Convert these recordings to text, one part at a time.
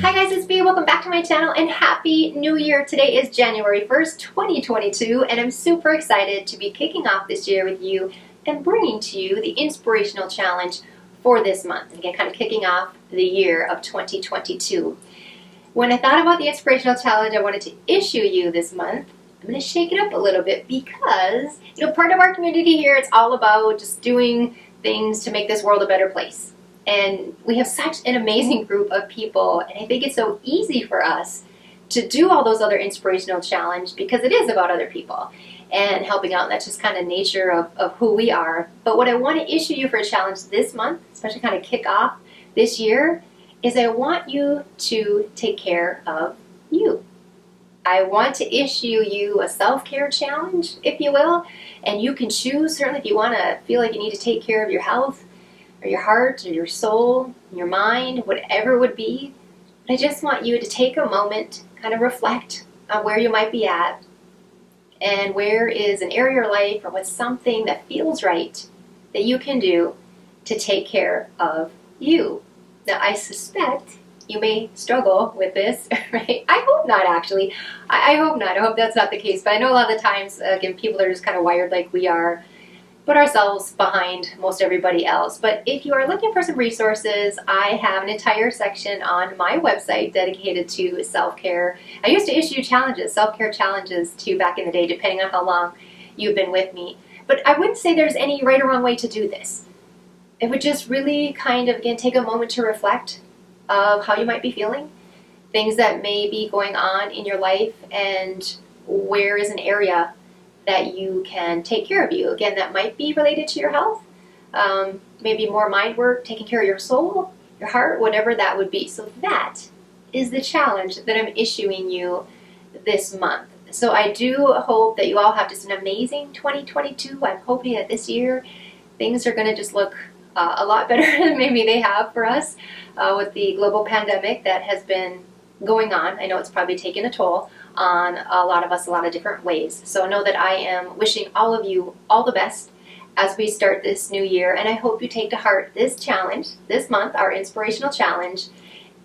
Hi guys, it's Bea. Welcome back to my channel and Happy New Year. Today is January 1st, 2022, and I'm super excited to be kicking off this year with you and bringing to you the Inspirational Challenge for this month. And again, kind of kicking off the year of 2022. When I thought about the Inspirational Challenge I wanted to issue you this month, I'm going to shake it up a little bit because, part of our community here, it's all about just doing things to make this world a better place. And we have such an amazing group of people, and I think it's so easy for us to do all those other inspirational challenges because it is about other people and helping out. That's just kind of nature of who we are. But what I want to issue you for a challenge this month, especially kind of kick off this year, is I want you to take care of you. I want to issue you a self-care challenge, if you will, and you can choose, certainly if you want to feel like you need to take care of your health, or your heart, or your soul, your mind, whatever it would be. But I just want you to take a moment, kind of reflect on where you might be at, and where is an area of your life, or what's something that feels right that you can do to take care of you. Now, I suspect you may struggle with this, right? I hope not, actually. I hope not. I hope that's not the case. But I know a lot of the times, again, people are just kind of wired like we are, put ourselves behind most everybody else. But if you are looking for some resources, I have an entire section on my website dedicated to self-care. I used to issue challenges, self-care challenges to you back in the day, depending on how long you've been with me. But I wouldn't say there's any right or wrong way to do this. It would just really kind of, again, take a moment to reflect of how you might be feeling, things that may be going on in your life, and where is an area that you can take care of you. Again, that might be related to your health, maybe more mind work, taking care of your soul, your heart, whatever that would be. So that is the challenge that I'm issuing you this month. So I do hope that you all have just an amazing 2022. I'm hoping that this year things are going to just look a lot better than maybe they have for us with the global pandemic that has been going on. I know it's probably taken a toll on a lot of us a lot of different ways. So know that I am wishing all of you all the best as we start this new year, and I hope you take to heart this challenge. This month, our inspirational challenge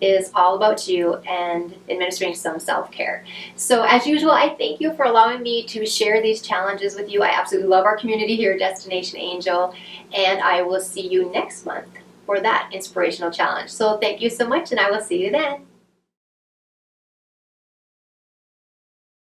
is all about you and administering some self-care. So as usual, I thank you for allowing me to share these challenges with you. I absolutely love our community here at Destination Angel, and I will see you next month for that inspirational challenge. So thank you so much, and I will see you then.